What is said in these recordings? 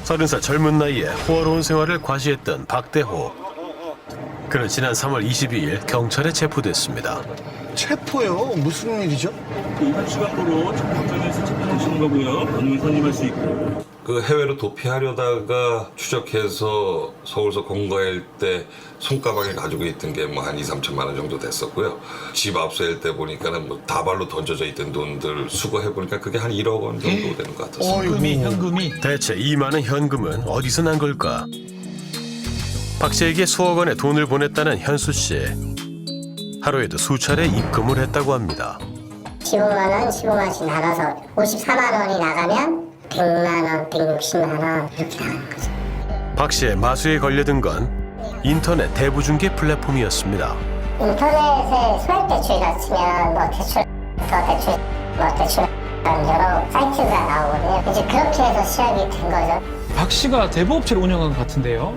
30살 젊은 나이에 호화로운 생활을 과시했던 박대호. 그는 지난 3월 22일 경찰에 체포됐습니다. 체포요? 무슨 일이죠? 이번 시간으로 정박장에서 체포되시는 거고요. 오늘 선임할 수 있고. 그 해외로 도피하려다가 추적해서 서울서 검거할 때 손가방에 가지고 있던 게 뭐 한 2, 3천만 원 정도 됐었고요. 집 압수할 때 보니까는 뭐 다발로 던져져 있던 돈들 수거해 보니까 그게 한 1억 원 정도 되는 것 같았습니다. 현금이. 대체 이 많은 현금은 어디서 난 걸까? 박 씨에게 수억 원의 돈을 보냈다는 현수 씨. 하루에도 수차례 입금을 했다고 합니다. 15만 원, 15만씩 나눠서 54만 원이 나가면 100만 원, 160만 원 이렇게 나가는 거죠. 박 씨의 마수에 걸려든 건 인터넷 대부 중개 플랫폼이었습니다. 인터넷에 소액 대출이라 치면 뭐 대출, 뭐 대출 여러 사이트가 나오거든요. 이제 그렇게 해서 시작이 된 거죠. 박 씨가 대부업체를 운영한 것 같은데요.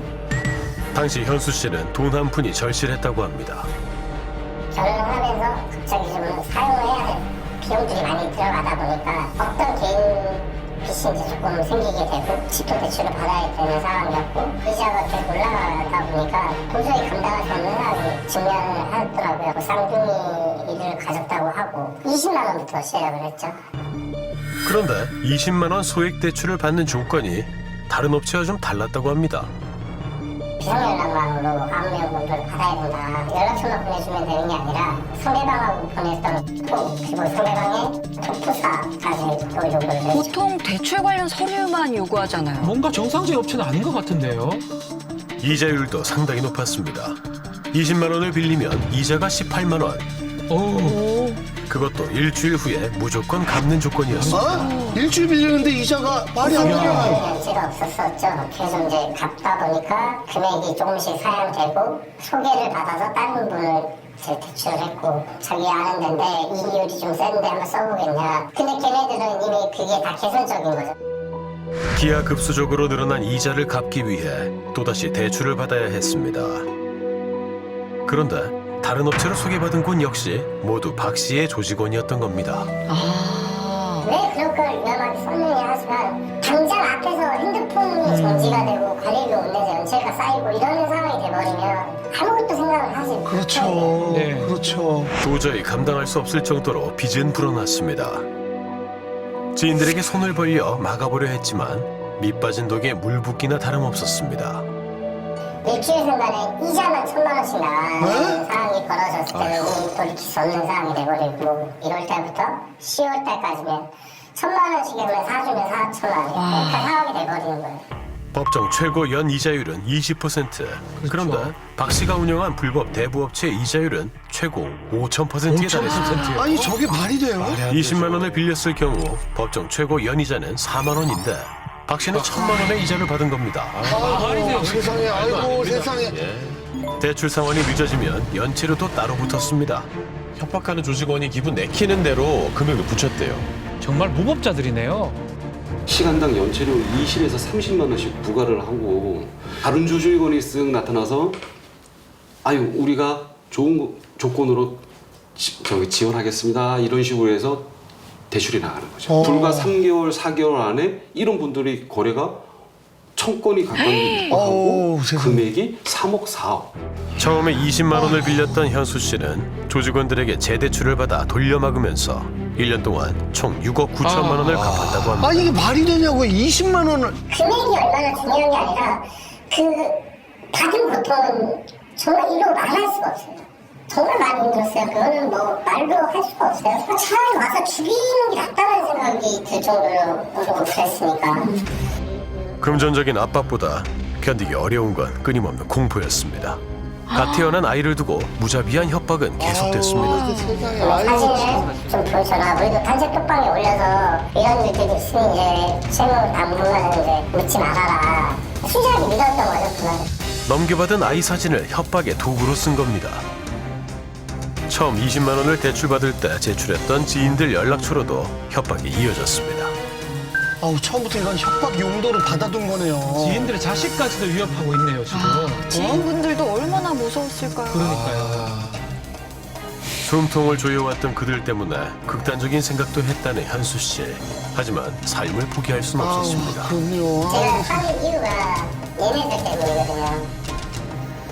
당시 현수 씨는 돈 한 푼이 절실했다고 합니다. 결혼을 하면서 갑자기 좀 사용해야 될 비용들이 많이 들어가다 보니까 어떤 개인 빚이 이제 조금 생기게 되고 지표 대출을 받아야 되는 상황이었고 의자가 계속 올라가다 보니까 도저히 감당할 수 없는 상황이 직면을 하더라고요. 쌍둥이를 가졌다고 하고 20만 원부터 시작을 했죠. 그런데 20만 원 소액 대출을 받는 조건이 다른 업체와 좀 달랐다고 합니다. 비상연락망으로 아무명분들을 받아야 된다. 연락처만 보내주면 되는 게 아니라 상대방하고 보냈던 그리고 상대방의 토프사까지 또 요구를 했죠. 보통 대출 관련 서류만 요구하잖아요. 뭔가 정상적인 업체는 아닌 것 같은데요. 이자율도 상당히 높았습니다. 20만 원을 빌리면 이자가 18만 원. 오. 그것도 일주일 후에 무조건 갚는 조건이었습니다. 어? 일주일 빌리는데 이자가 말이 안 되잖아요. 연체가 없었었죠. 그래서 이제 갚다 보니까 금액이 조금씩 사양되고 소개를 받아서 다른 분을 이제 대출했고 자기 아는 데인데 이율이 좀 센데 한번 써보겠냐. 근데 걔네들은 이미 그게 다 개선적인 거죠. 기하급수적으로 늘어난 이자를 갚기 위해 또다시 대출을 받아야 했습니다. 그런데 다른 업체로 소개받은 곳 역시 모두 박 씨의 조직원이었던 겁니다. 왜 그런 걸 위험하게 썼느냐 하지만 당장 앞에서 핸드폰이 정지가 되고 관리비 못 내서 연체가 쌓이고 이러는 상황이 돼버리면 아무것도 생각을 하지 못해요. 그렇죠. 네. 그렇죠. 도저히 감당할 수 없을 정도로 빚은 불어났습니다. 지인들에게 손을 벌려 막아보려 했지만 밑빠진 독에 물 붓기나 다름없었습니다. 일주일 순간에 이자만 1,000만 원씩 나가는 상황이 벌어졌을 때는 이미 돌이킬 수 없는 상황이 돼버리고 1월 달부터 10월 달까지면 1,000만 원씩이면 사주면 4천만 원 그러니까 상황이 돼버리는 거예요. 법정 최고 연 이자율은 20%. 그런데 박 씨가 운영한 불법 대부업체의 이자율은 최고 5,000%에 달했습니다. 아니 저게 말이 돼요? 20만 원을 빌렸을 경우 법정 최고 연이자는 4만 원인데 박 씨는 1,000만 원의 이자를 받은 겁니다. 아이고 세상에 아이고 세상에. 대출 상환이 늦어지면 연체료도 따로 붙었습니다. 협박하는 조직원이 기분 내키는 대로 금액을 붙였대요. 정말 무법자들이네요. 시간당 연체료 20에서 30만 원씩 부과를 하고 다른 조직원이 쓱 나타나서 아유 우리가 좋은 조건으로 지원하겠습니다 이런 식으로 해서 대출이 나가는 거죠. 불과 3개월, 4개월 안에 이런 분들이 거래가 1,000건이 가까이 하고 금액이 3억, 4억. 처음에 20만 원을 빌렸던 현수 씨는 조직원들에게 재대출을 받아 돌려막으면서 1년 동안 총 6억 9천만 원을 갚았다고 합니다. 아니 이게 말이 되냐고요? 20만 원을. 금액이 얼마나 중요한 게 아니라 그 받은 고통은 정말 이로 말할 수가 없어요. 정말 많이 힘들었어요. 그거는 뭐 말로 할 수가 없어요. 차라리 와서 죽이는 게 낫다는 생각이 들 정도로 그랬으니까. 금전적인 압박보다 견디기 어려운 건 끊임없는 공포였습니다. 갓 태어난 아이를 두고 무자비한 협박은 계속됐습니다. 사진을 좀 보여줘라. 우리도 단체 톡방에 올려서 이런 일들이 있으니 이제 채무 당분간은 이제 묻지 말아라. 순수하게 믿었던 거죠, 그날. 넘겨받은 아이 사진을 협박의 도구로 쓴 겁니다. 처음 20만 원을 대출받을 때 제출했던 지인들 연락처로도 협박이 이어졌습니다. 아우 처음부터 이런 협박 용도로 받아둔 거네요. 지인들의 자식까지도 위협하고 있네요, 지금. 지인분들도 얼마나 무서웠을까요? 그러니까요. 숨통을 조여왔던 그들 때문에 극단적인 생각도 했다는 현수 씨. 하지만 삶을 포기할 순 없었습니다. 그럼요. 제가 사는 이유가 얘네들 때문이거든요.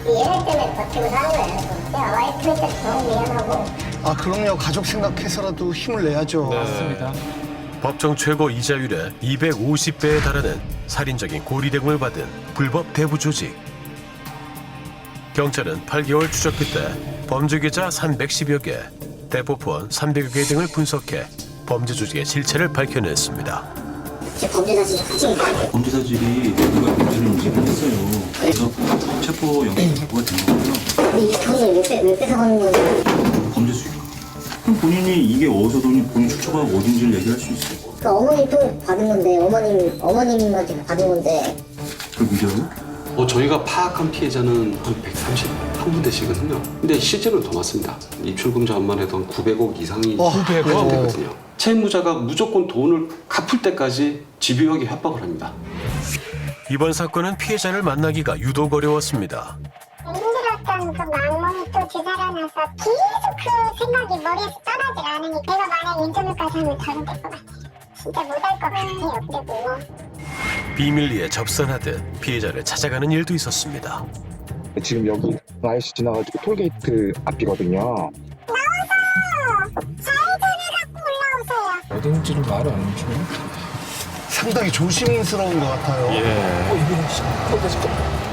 얘네 때문에 버티고 사는 거예요. 내가 와이프한테 너무 미안하고. 아, 그럼요. 가족 생각해서라도 힘을 내야죠. 맞습니다. 법정 최고 이자율의 250배에 달하는 살인적인 고리대금을 받은 불법 대부 조직. 경찰은 8개월 추적기 때 범죄 계좌 310여 개, 대포폰 300여 개 등을 분석해 범죄 조직의 실체를 밝혀냈습니다. 범죄 사실이 누가 범죄를 인지를 했어요. 그래서 체포 영장 발부가 된 거고요. 이 돈을 왜 뺏어가는 거지? 범죄 수익. 그럼 본인이 이게 어디서 돈이 본인 출처가 어딘지를 얘기할 수 있어요. 그 어머니 돈 받은 건데 어머님한테 받은 건데. 그걸 믿어요? 저희가 파악한 피해자는 한 131군데씩이거든요. 근데 실제로는 더 많습니다. 입출금자만 해도 한 900억 이상이 900억? 되거든요. 채무자가 무조건 돈을 갚을 때까지 집요하게 협박을 합니다. 이번 사건은 피해자를 만나기가 유독 어려웠습니다. 힘들었던 그 마음이 또 되살아나서 계속 그 생각이 머리에서 떠나질 않으니 내가 만약 인터넷까지 하면 다른 될것 같아요. 진짜 못할 것 같아요. 그리고 비밀리에 접선하듯 피해자를 찾아가는 일도 있었습니다. 지금 여기 아이씨 지나가지고 톨게이트 앞이거든요. 어딘지를 말을 안 해주면 상당히 조심스러운 것 같아요.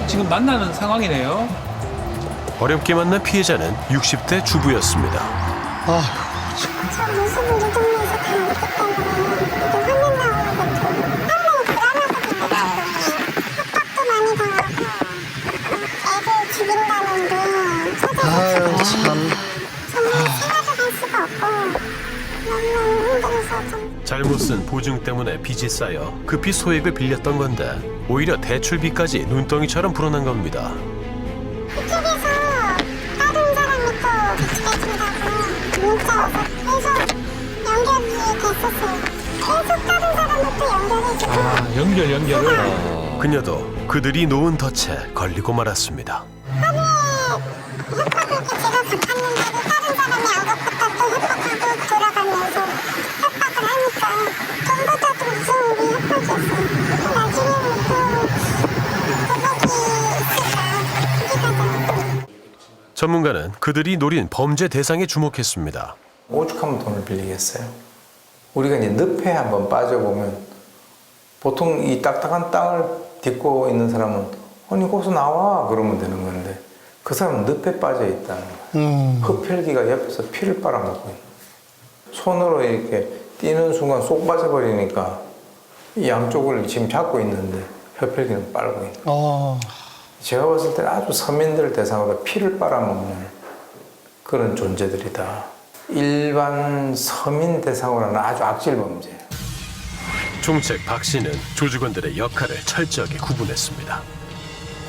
지금 만나는 상황이네요. 어렵게 만난 피해자는 60대 주부였습니다. 아, 저 모습을 이 동네에서 다 알기 때문에 이게 화낸다고 하고 상당히 불안하거든요. 협박도 많이 당하고 애들 죽인다는 게 아유, 참. 정말 생활을 할 수가 없고 너무너무 힘들어서 좀 잘못 쓴 보증 때문에 빚이 쌓여 급히 소액을 빌렸던 건데 오히려 대출비까지 눈덩이처럼 불어난 겁니다. 그쪽에서 다른 사람이 또 비치해준다고 문자 와서 계속 연결이 됐었어요. 계속 다른 사람을 또 연결해주고 아, 연결을. 그녀도 그들이 놓은 덫에 걸리고 말았습니다. 협박을 제가 갚았는데도 다른 사람이 안 갚았다 또 협박하고 돌아가면서 협박을 하니까 돈보다도 무서운 게 협박이었어요. 나중에는 또 그것이 있을까 전문가는 그들이 노린 범죄 대상에 주목했습니다. 오죽하면 돈을 빌리겠어요. 우리가 이제 늪에 한번 빠져보면 보통 이 딱딱한 땅을 딛고 있는 사람은 아니 거기서 나와 그러면 되는 건데 그 사람은 늪에 빠져 있다는 거예요. 흡혈귀가 옆에서 피를 빨아먹고 있는 거예요. 손으로 이렇게 뛰는 순간 쏙 빠져버리니까 이 양쪽을 지금 잡고 있는데 흡혈귀는 빨고 있는 거예요. 제가 봤을 때는 아주 서민들 대상으로 피를 빨아먹는 그런 존재들이다. 일반 서민 대상으로는 아주 악질 범죄예요. 총책 박 씨는 조직원들의 역할을 철저하게 구분했습니다.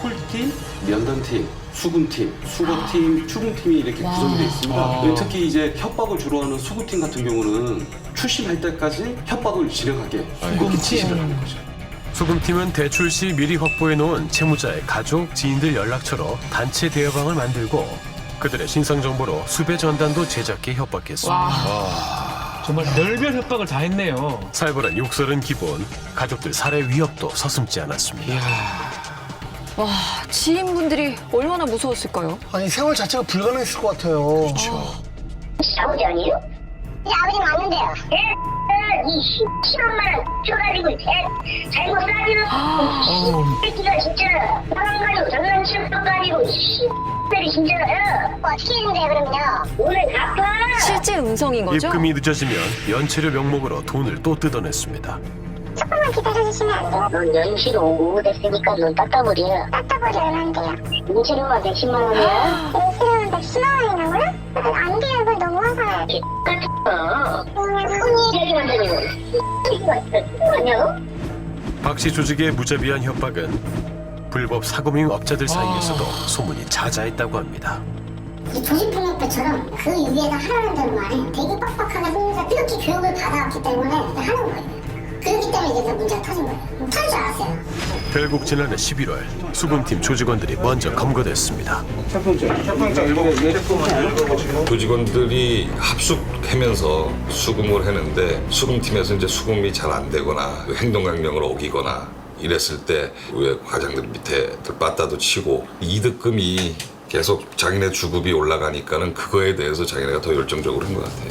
콜팀, 면담팀, 수군팀, 수거팀, 추궁팀이 이렇게 구성되어 있습니다. 특히 이제 협박을 주로 하는 수구팀 같은 경우는 출신할 때까지 협박을 진행하게 이렇게 지시를 하는 거죠. 소금팀은 대출 시 미리 확보해 놓은 채무자의 가족, 지인들 연락처로 단체 대여방을 만들고 그들의 신상 정보로 수배 전단도 제작해 협박했습니다. 정말 별별 협박을 다 했네요. 살벌한 욕설은 기본, 가족들 살해 위협도 서슴지 않았습니다. 와, 지인분들이 얼마나 무서웠을까요? 아니, 생활 자체가 불가능했을 것 같아요. 그렇죠. 아버지 아니에요? 네, 아버지 맞는데요. 이 10원만 줘가지고 잘못 사기는 새끼가 진짜 사랑가지고 장난치는 가지고 씨들이 진짜 어떻게 했는데요 그러면요? 오늘 갚아. 실제 음성인 거죠? 입금이 늦어지면 연체료 명목으로 돈을 또 뜯어냈습니다. 조금만 기다려주시면 안 돼요? 넌 연식 오고 됐으니까 넌 따따블이야. 따따블이 얼마인데요? 인체료만 110만 원이야? 인체료만 110만 원이라고요? 안 돼요. 그건 너무하다. 같은 거. 그냥 손이 얘기 만드는 거. 아니요? 박 씨 조직의 무자비한 협박은 불법 사고밍 업자들 사이에서도 소문이 자자했다고 합니다. 이 조직폭력배처럼 그 위에다 하라는 대로 안 해. 되게 빡빡하게 하면서 이렇게 교육을 받아왔기 때문에 하는 거예요. 그렇기 때문에 이제 문제가 터진 거예요. 터질 줄 알았어요. 결국 지난해 11월 수금팀 조직원들이 먼저 검거됐습니다. 조직원들이 합숙하면서 수금을 했는데 수금팀에서 이제 수금이 잘 안 되거나 행동강령을 어기거나 이랬을 때 왜 과장들 밑에 빠따도 치고 이득금이 계속 자기네 주급이 올라가니까는 그거에 대해서 자기네가 더 열정적으로 한 것 같아요.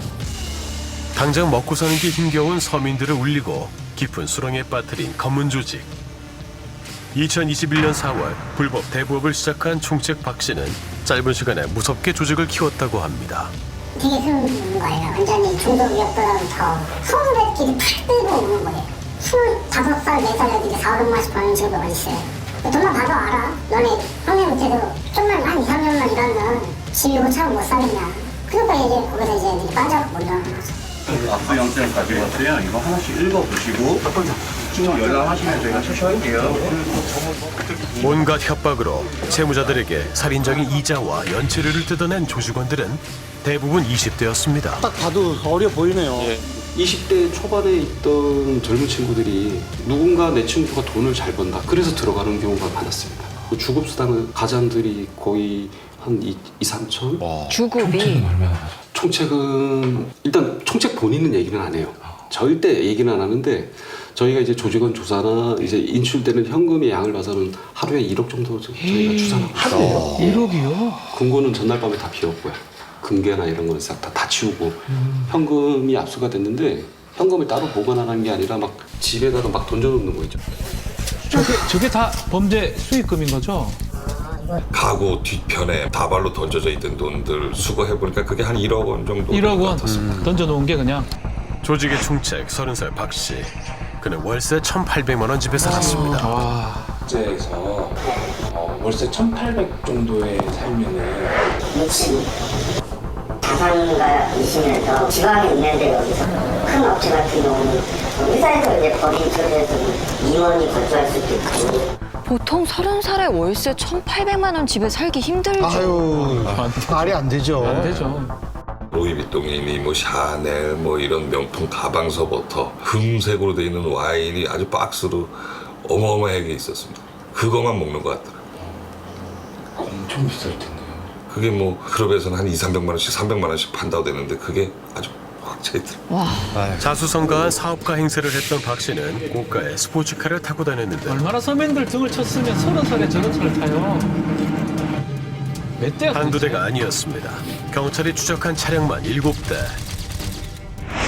당장 먹고 사는 게 힘겨운 서민들을 울리고 깊은 수렁에 빠뜨린 검문 조직. 2021년 4월 불법 대부업을 시작한 총책 박 씨는 짧은 시간에 무섭게 조직을 키웠다고 합니다. 되게 힘든 거예요. 완전히 중독이었더라도 소문들끼리 팍 끌고 오는 거예요. 25살, 4살 애들이 400만 원씩 버는 직업이 어딨어요. 돈만 봐도 알아. 너네 형님한테도 좀만 한 2, 3년만 일하면 집 이고 차고 못 사겠냐. 그러니까 이제 거기서 이제 애들이 빠져서 못 일하는 거죠. 압수 영장 가지고 왔어요. 이거 하나씩 읽어보시고 쭉 연락하시면 저희가 처리할게요. 온갖 협박으로 채무자들에게 살인적인 이자와 연체료를 뜯어낸 조직원들은 대부분 20대였습니다. 딱 봐도 어려 보이네요. 20대 초반에 있던 젊은 친구들이 누군가 내 친구가 돈을 잘 번다. 그래서 들어가는 경우가 많았습니다. 주급수당은 가장들이 거의 한 2, 3천? 주급이 총책은 일단 총책 본인은 얘기는 안 해요. 절대 얘기는 안 하는데 저희가 이제 조직원 조사나 이제 인출되는 현금의 양을 봐서는 하루에 1억 정도 저희가 추산하고 있어요. 1억이요? 금고는 전날 밤에 다 비웠고요. 금괴나 이런 거는 싹 다 치우고 현금이 압수가 됐는데 현금을 따로 보관하는 게 아니라 막 집에다가 막 던져놓는 거 있죠. 저게 다 범죄 수익금인 거죠? 가구 뒤편에 다발로 던져져 있던 돈들 수거해보니까 그게 한 1억 원 정도 1억 원 같았습니다. 던져놓은 게 그냥. 조직의 총책 30살 박 씨. 그는 월세 1,800만 원 집에 살았습니다. 국제에서 월세 1,800 정도에 살면은 자산가 있으면서 지방에 있는데 여기서 큰 업체 같은 경우는 회사에서 이제 법인 조례에서 임원이 거주할 수도 있고. 보통 30살에 월세 1,800만 원 집에 살기 힘들죠. 아유, 말이 안 되죠. 안 되죠. 로이비통이니 뭐 샤넬 뭐 이런 명품 가방서부터 금색으로 돼 있는 와인이 아주 박스로 어마어마하게 있었습니다. 그거만 먹는 것 같더라고요. 엄청 비쌀 텐데요. 그게 뭐 클럽에서는 한 2, 300만 원씩 300만 원씩 판다고 되는데 그게 아주 꽉 차 있더라고요. 자수성가한 사업가 행세를 했던 박 씨는 고가의 스포츠카를 타고 다녔는데 얼마나 서민들 등을 쳤으면 30살에 저런 차를 타요. 몇 대가 한두 대가 아니었습니다. 경찰이 추적한 차량만 7대.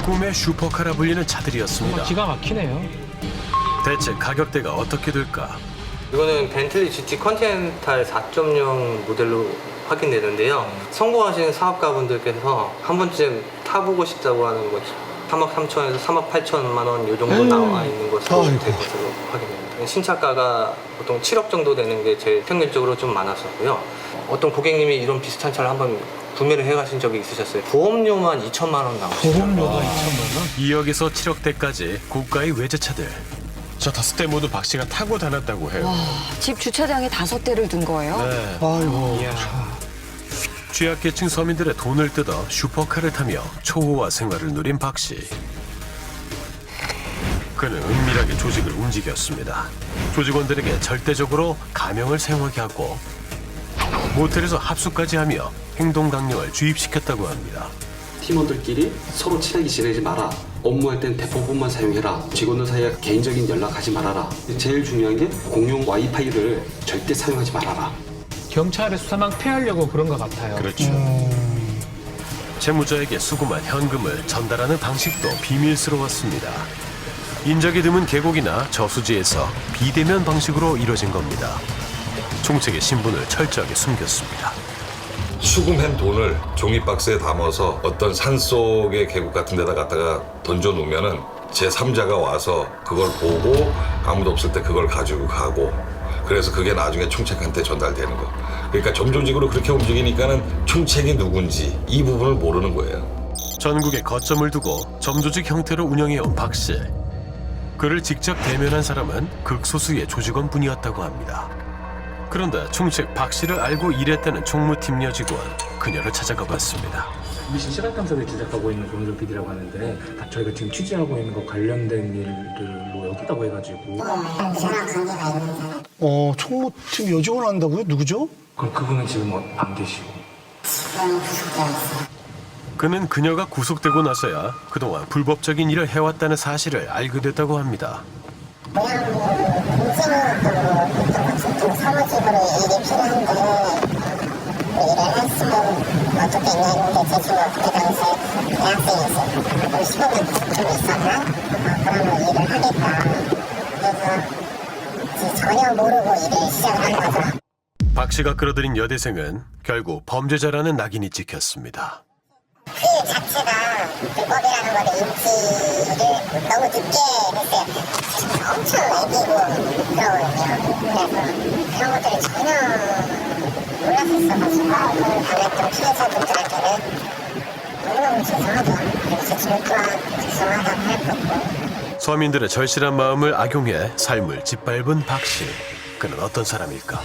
꿈의 슈퍼카라 불리는 차들이었습니다. 기가 막히네요. 대체 가격대가 어떻게 될까? 이거는 벤틀리 GT 컨티넨탈 4.0 모델로 확인되는데요. 성공하신 사업가분들께서 한 번쯤 타보고 싶다고 하는 거죠. 3억 3천에서 3억 8천만 원 이 정도 나와 있는 것으로 될 것으로 확인됩니다. 신차가가 보통 7억 정도 되는 게 제일 평균적으로 좀 많았었고요. 어떤 고객님이 이런 비슷한 차를 한번 구매를 해가신 적이 있으셨어요. 보험료만 2천만 원 나왔어요. 보험료가 2천만 원? 2억에서 7억대까지 고가의 외제차들. 저 5대 모두 박 씨가 타고 다녔다고 해요. 와, 집 주차장에 5대를 둔 거예요? 네. 아유, 취약계층 서민들의 돈을 뜯어 슈퍼카를 타며 초호화 생활을 누린 박 씨. 그는 은밀하게 조직을 움직였습니다. 조직원들에게 절대적으로 가명을 사용하게 하고 모텔에서 합숙까지 하며 행동강령을 주입시켰다고 합니다. 팀원들끼리 서로 친하게 지내지 마라. 업무할 땐 대포폰만 사용해라. 직원들 사이에 개인적인 연락하지 말아라. 제일 중요한 게 공용 와이파이를 절대 사용하지 말아라. 경찰의 수사망 피하려고 그런 것 같아요. 그렇죠. 채무자에게 수금한 현금을 전달하는 방식도 비밀스러웠습니다. 인적이 드문 계곡이나 저수지에서 비대면 방식으로 이뤄진 겁니다. 총책의 신분을 철저하게 숨겼습니다. 수금한 돈을 종이박스에 담아서 어떤 산속의 계곡 같은 데다 갖다가 던져놓으면은 제3자가 와서 그걸 보고 아무도 없을 때 그걸 가지고 가고 그래서 그게 나중에 총책한테 전달되는 거. 그러니까 점조직으로 그렇게 움직이니까는 총책이 누군지 이 부분을 모르는 거예요. 전국에 거점을 두고 점조직 형태로 운영해온 박 씨. 그를 직접 대면한 사람은 극소수의 조직원뿐이었다고 합니다. 그런데 총책 박 씨를 알고 일했다는 총무팀 여직원, 그녀를 찾아가 봤습니다. MBC 시각탐사를 제작하고 있는 조은정 PD라고 하는데 저희가 지금 취재하고 있는 거 관련된 일들로 여기 있다고 해가지고. 총무팀 여직원을 한다고요? 누구죠? 그럼 그분은 지금 안 계시고. 그는 그녀가 구속되고 나서야 그동안 불법적인 일을 해왔다는 사실을 알게 됐다고 합니다. 사무직으로 일이 필요한데 일을 했으면 어떻게 했냐는데 제 친구가 그때 당시에 대학생이었어요. 그럼 시간이 좀 있었나? 그러면 일을 하겠다. 그래서 전혀 모르고 일을 시작을 한 거죠. 박 씨가 끌어들인 여대생은 결국 범죄자라는 낙인이 찍혔습니다. 그 일 자체가 불법이라는 거를 인지를 너무 늦게 했어요. 엄청 애기고 그러거든요. 그래서 그런 것들을 전혀 몰랐었어가지고 그걸 당했던 피해자분들한테는 너무너무 죄송하죠. 그리고 제 친구 또한 죄송하다고 할 거고. 서민들의 절실한 마음을 악용해 삶을 짓밟은 박 씨. 그는 어떤 사람일까?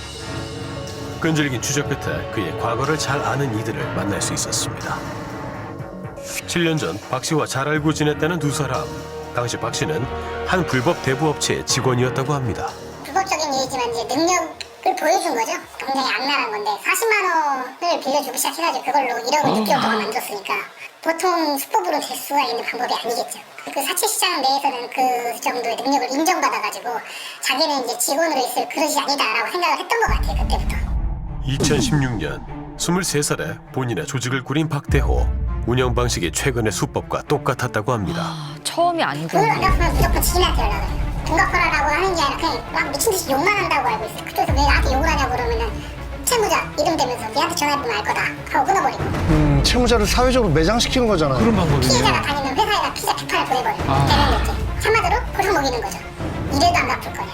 끈질긴 추적 끝에 그의 과거를 잘 아는 이들을 만날 수 있었습니다. 7년 전 박 씨와 잘 알고 지냈다는 두 사람. 당시 박 씨는 한 불법 대부업체의 직원이었다고 합니다. 불법적인 일이지만 이제 능력을 보여준 거죠. 굉장히 악랄한 건데 40만 원을 빌려주고 시작해가지고 그걸로 1억을 6개월 동안 만들었으니까 보통 수법으로 될 수가 있는 방법이 아니겠죠. 그 사채 시장 내에서는 그 정도의 능력을 인정받아가지고 자기는 이제 직원으로 있을 그릇이 아니다라고 생각을 했던 것 같아요. 그때부터. 2016년 23살에 본인의 조직을 꾸린 박대호. 운영 방식이 최근의 수법과 똑같았다고 합니다. 처음이 아니고. 돈을 안 갚으면 무조건 지인한테 연락을 해요. 돈 갚아라라고 하는 게 아니라 그냥 막 미친 듯이 욕만 한다고 알고 있어요. 그래서 왜 나한테 욕을 하냐고 그러면은 채무자 이름 대면서 얘한테 전화해보면 알 거다 하고 끊어버리고. 채무자를 사회적으로 매장시키는 거잖아. 그런 방법이네요. 피해자가 다니는 회사에다 피자 비판을 보내버려요. 되는 느낌. 한마디로 고생 먹이는 거죠. 이래도 안 갚을 거냐.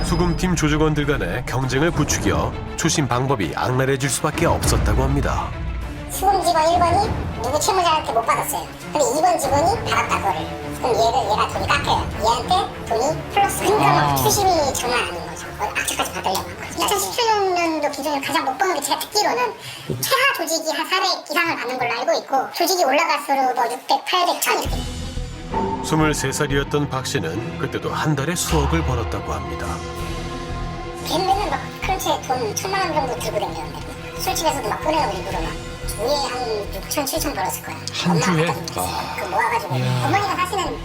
수금팀 조직원들 간의 경쟁을 부추겨 추심 방법이 악랄해질 수밖에 없었다고 합니다. 수금 직원 1번이 누구 채무자한테 못 받았어요. 근데 2번 직원이 받았다 그거를. 그럼 얘가 돈이 깎여요. 얘한테 돈이 플러스. 그러니까 막 추심이 장난 아닌 거죠. 악착같이 받으려고 한 거죠. 2017년도 기준으로 가장 못 버는 게 제가 듣기로는 최하 조직이 한 400 이상을 받는 걸로 알고 있고 조직이 올라갈수록 뭐 600, 800, 1000 이렇게. 23살이었던 박 씨는 그때도 한 달에 수억을 벌었다고 합니다. 걔는 맨날 막 크런치에 돈 1000만 원 정도 들고 다녔는데 술집에서도 막 꺼내고 일부러 막 주에 한 6천, 7천 벌었을 거야. 한 주에? 그 모아가지고 어머니가 사시는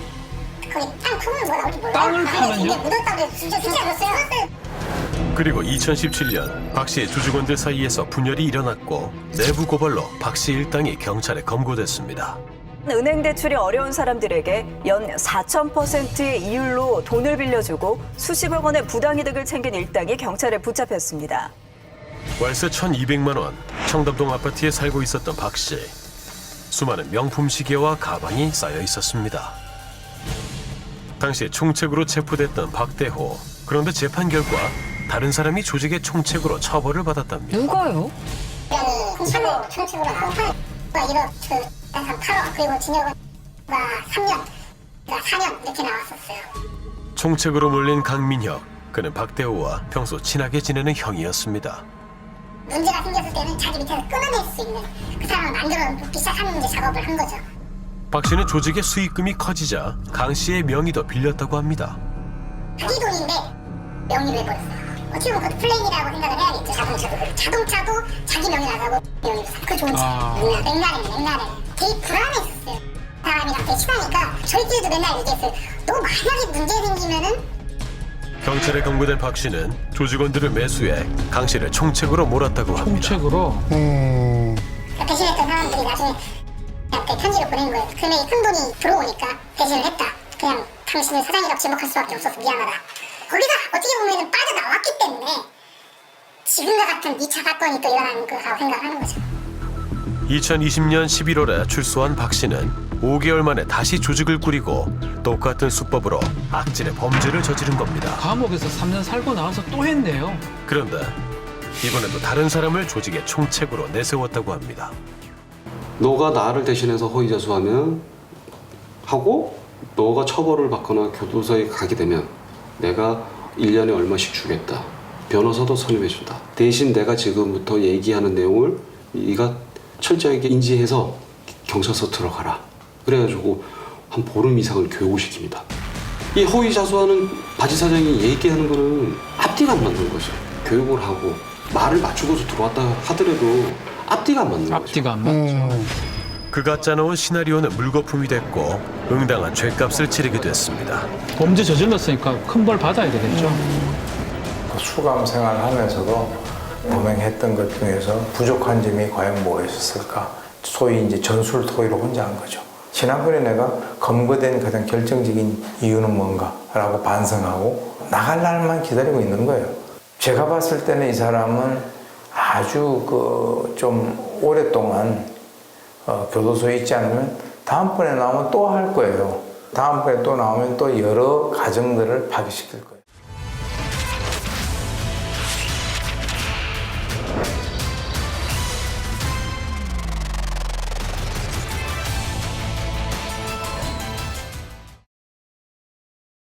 거기 땅 크면 뭐 나올지 몰라. 땅을 파면요? 근데 묻었다고 진짜 않았어요? 그리고 2017년 박 씨의 조직원들 사이에서 분열이 일어났고 내부 고발로 박 씨 일당이 경찰에 검거됐습니다. 은행 대출이 어려운 사람들에게 연 4,000%의 이율로 돈을 빌려주고 수십억 원의 부당이득을 챙긴 일당이 경찰에 붙잡혔습니다. 월세 1,200만 원, 청담동 아파트에 살고 있었던 박 씨. 수많은 명품 시계와 가방이 쌓여 있었습니다. 당시 총책으로 체포됐던 박대호. 그런데 재판 결과 다른 사람이 조직의 총책으로 처벌을 받았답니다. 누가요? 총책으로 나왔어요. 1억 한 8억 그리고 징역은 3년, 4년 이렇게 나왔었어요. 총책으로 몰린 강민혁. 그는 박대호와 평소 친하게 지내는 형이었습니다. 문제가 생겼을 때는 자기 밑에서 끊어낼 수 있는 그 사람을 만들어 놓기 시작하는 이제 작업을 한 거죠. 박 씨는 조직의 수익금이 커지자 강 씨의 명의도 빌렸다고 합니다. 자기 돈인데 명의로 해버렸어요. 어떻게 보면 그것도 플레이라고 생각을 해야겠죠. 자동차도 자기 명의 나가고 명의로 사. 그 좋은 차. 맥날에 되게 불안했었어요. 사람이랑 되게 친하니까 저희끼리도 맨날 얘기했어요. 너 만약에 문제 생기면은 경찰에 검거된 박 씨는 조직원들을 매수해 강 씨를 총책으로 몰았다고 합니다. 총책으로? 대신했던 사람들이 나중에 한테 편지를 보낸 거예요. 금액이 큰 돈이 들어오니까 대신을 했다. 그냥 당신을 사장이라고 지목할 수밖에 없어서 미안하다. 거기서 어떻게 보면 빠져나왔기 때문에 지금과 같은 2차 사건이 또 일어나는 거라고 생각하는 거죠. 2020년 11월에 출소한 박 씨는 5개월 만에 다시 조직을 꾸리고 똑같은 수법으로 악질의 범죄를 저지른 겁니다. 감옥에서 3년 살고 나와서 또 했네요. 그런데 이번에도 다른 사람을 조직의 총책으로 내세웠다고 합니다. 너가 나를 대신해서 허위자수하면 하고 너가 처벌을 받거나 교도소에 가게 되면 내가 1년에 얼마씩 주겠다. 변호사도 선임해준다. 대신 내가 지금부터 얘기하는 내용을 네가 철저하게 인지해서 경찰서 들어가라. 그래가지고 한 보름 이상을 교육을 시킵니다. 이 허위자수하는 바지 사장이 얘기하는 거는 앞뒤가 안 맞는 거죠. 교육을 하고 말을 맞추고서 들어왔다 하더라도 앞뒤가 안 맞는 거죠. 앞뒤가 안 맞죠. 그가 짜놓은 시나리오는 물거품이 됐고 응당한 죗값을 치르게 됐습니다. 범죄 저질렀으니까 큰 벌 받아야 되겠죠. 그 수감 생활하면서도 범행했던 것 중에서 부족한 점이 과연 뭐였을까? 소위 이제 전술 토의를 혼자 한 거죠. 지난번에 내가 검거된 가장 결정적인 이유는 뭔가라고 반성하고 나갈 날만 기다리고 있는 거예요. 제가 봤을 때는 이 사람은 아주 좀 오랫동안 교도소에 있지 않으면 다음번에 나오면 또 할 거예요. 다음번에 또 나오면 또 여러 가정들을 파괴시킬 거예요.